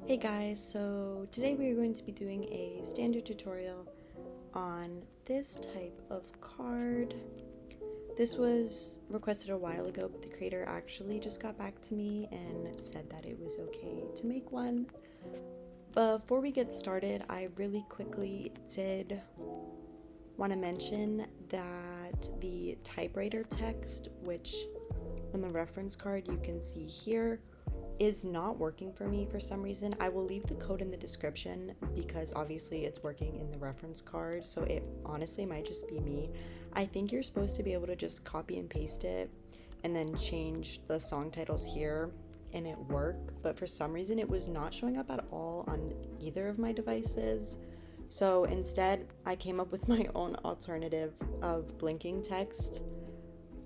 Hey guys, so today we are going to be doing a standard tutorial on this type of card. This was requested a while ago, but the creator actually just got back to me and said that it was okay to make one. Before we get started, I really quickly did want to mention that the typewriter text, which on the reference card you can see here, is not working for me for some reason. I will leave the code in the description because obviously it's working in the reference card, so it honestly might just be me. I think you're supposed to be able to just copy and paste it and then change the song titles here and it work, but for some reason it was not showing up at all on either of my devices. So instead, I came up with my own alternative of blinking text.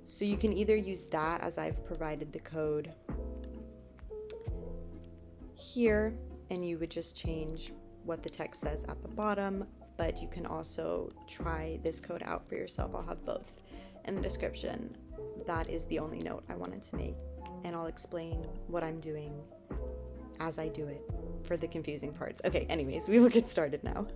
So you can either use that, as I've provided the code here, and you would just change what the text says at the bottom, but you can also try this code out for yourself. I'll have both in the description. That is the only note I wanted to make, and I'll explain what I'm doing as I do it for the confusing parts. Okay, anyways, we will get started now.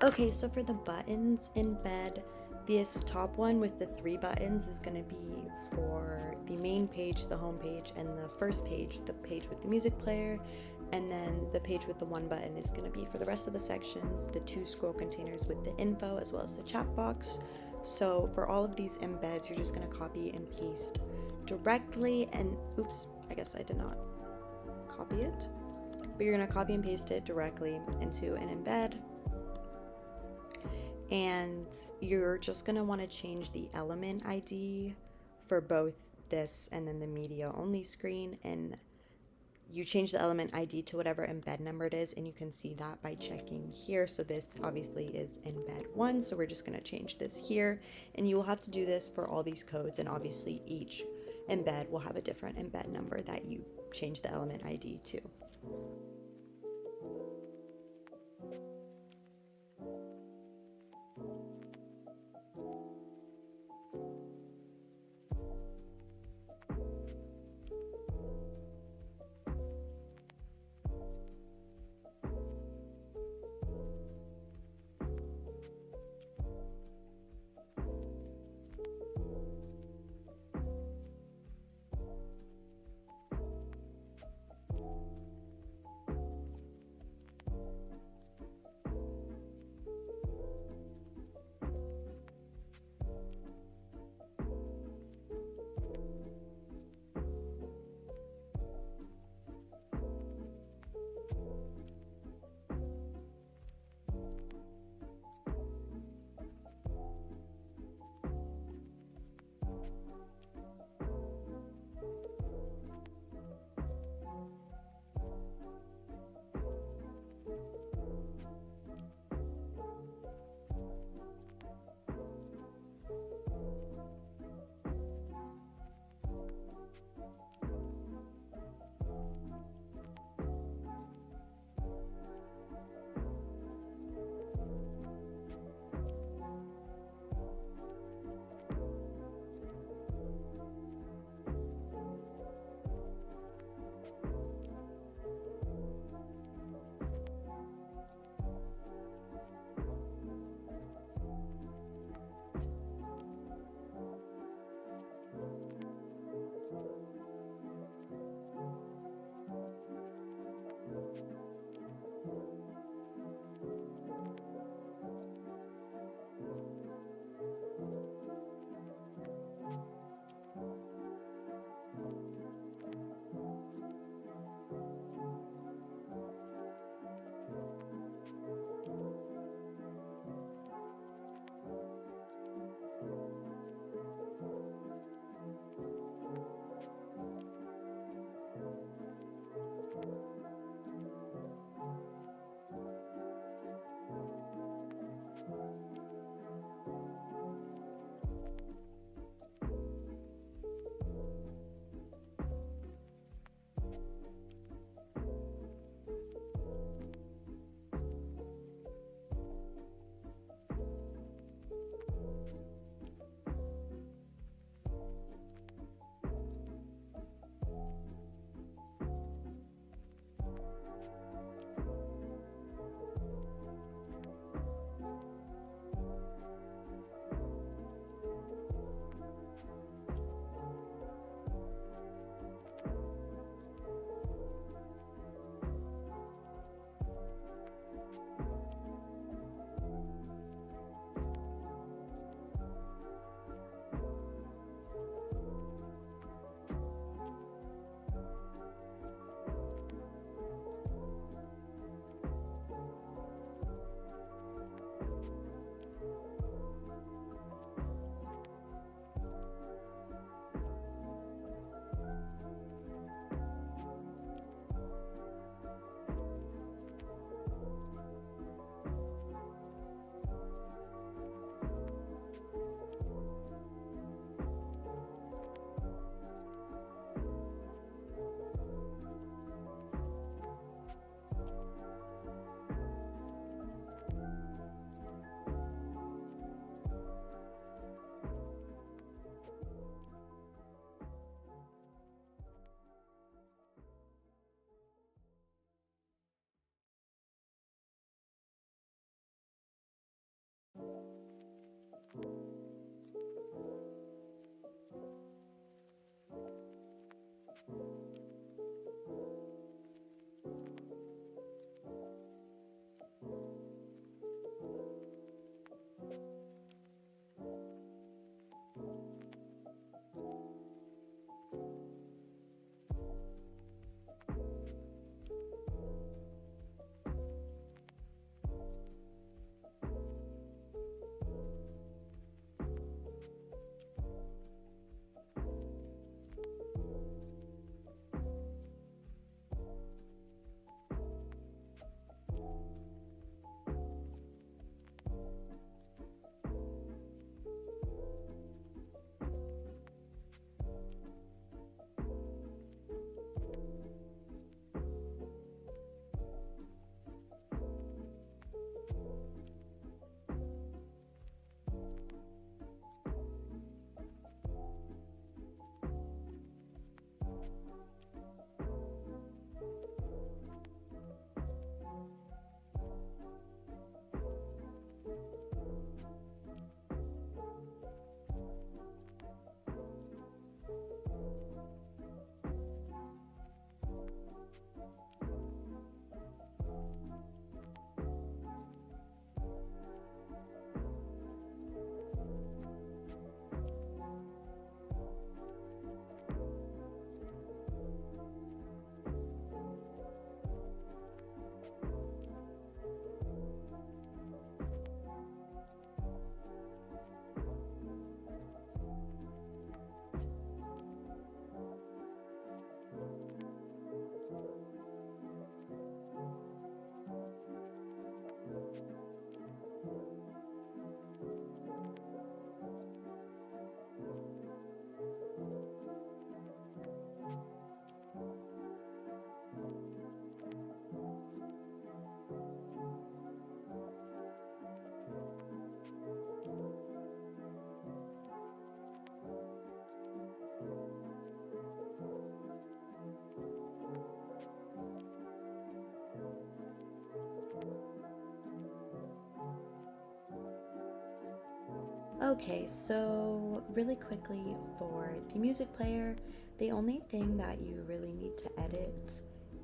Okay, so for the buttons embed, this top one with the 3 buttons is going to be for the main page, the home page, and the first page, the page with the music player, and then the page with the 1 button is going to be for the rest of the sections, the 2 scroll containers with the info as well as the chat box. So for all of these embeds, you're just going to copy and paste directly, and oops, I guess I did not copy it, but you're going to copy and paste it directly into an embed. And you're just going to want to change the element ID for both this and then the media only screen, and you change the element ID to whatever embed number it is, and you can see that by checking here. So this obviously is embed 1, so we're just going to change this here, and you will have to do this for all these codes, and obviously each embed will have a different embed number that you change the element ID to. Okay, so really quickly for the music player, the only thing that you really need to edit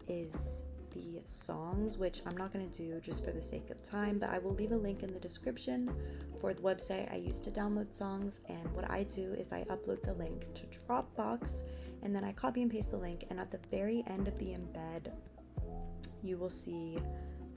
is the songs, which I'm not going to do just for the sake of time, but I will leave a link in the description for the website I use to download songs. And what I do is I upload the link to Dropbox, and then I copy and paste the link, and at the very end of the embed you will see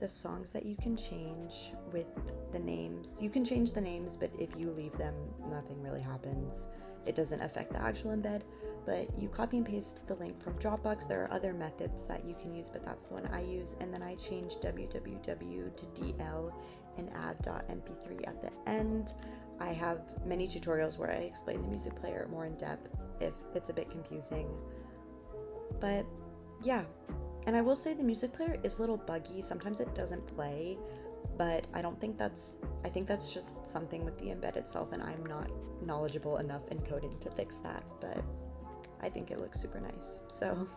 the songs that you can change with the names. You can change the names, but if you leave them, nothing really happens. It doesn't affect the actual embed, but you copy and paste the link from Dropbox. There are other methods that you can use, but that's the one I use. And then I change www to DL and add .mp3 at the end. I have many tutorials where I explain the music player more in depth if it's a bit confusing. But yeah, and I will say the music player is a little buggy. Sometimes it doesn't play, but I think that's just something with the embed itself, and I'm not knowledgeable enough in coding to fix that, but I think it looks super nice. So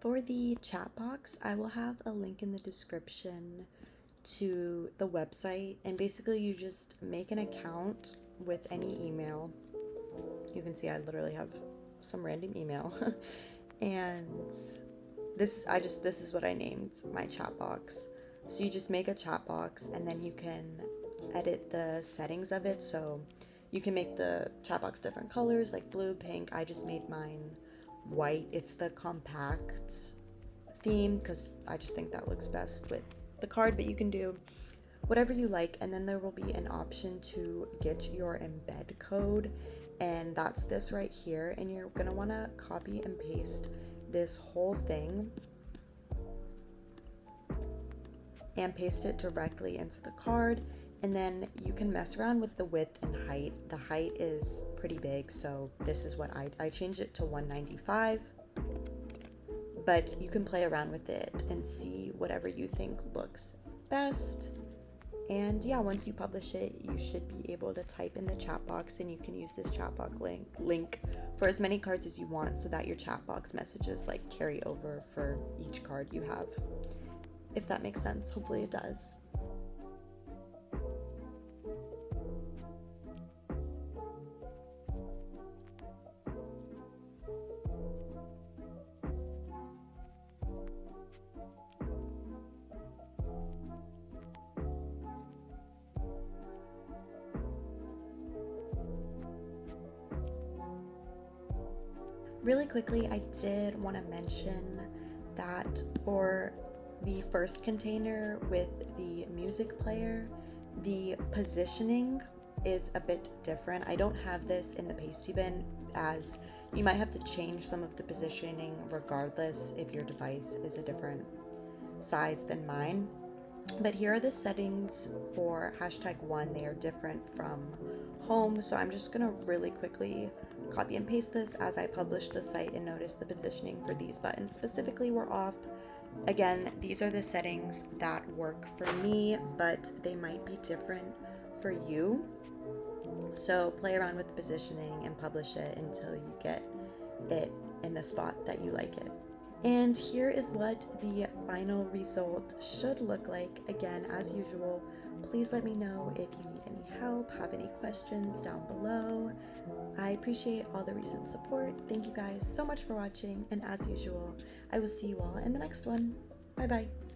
For the chat box, I will have a link in the description to the website, and basically you just make an account with any email. You can see I literally have some random email and this is what I named my chat box. So you just make a chat box and then you can edit the settings of it. So you can make the chat box different colors like blue, pink. I just made mine white. It's the compact theme because I just think that looks best with the card, but you can do whatever you like. And then there will be an option to get your embed code, and that's this right here. And you're gonna want to copy and paste this whole thing and paste it directly into the card, and then you can mess around with the width and height. The height is pretty big, so this is what I changed it to 195, but you can play around with it and see whatever you think looks best. And yeah, once you publish it, you should be able to type in the chat box, and you can use this chat box link for as many cards as you want, so that your chat box messages like carry over for each card you have. If that makes sense, hopefully it does. Really quickly, I did want to mention that for the first container with the music player, the positioning is a bit different. I don't have this in the pasty bin, as you might have to change some of the positioning regardless if your device is a different size than mine. But here are the settings for #1. They are different from home, so I'm just gonna really quickly copy and paste this as I publish the site, and notice the positioning for these buttons specifically were off. Again, these are the settings that work for me, but they might be different for you. So play around with the positioning and publish it until you get it in the spot that you like it. And here is what the final result should look like. Again, as usual, please let me know if you need any help, have any questions down below. I appreciate all the recent support. Thank you guys so much for watching, and as usual, I will see you all in the next one. Bye bye.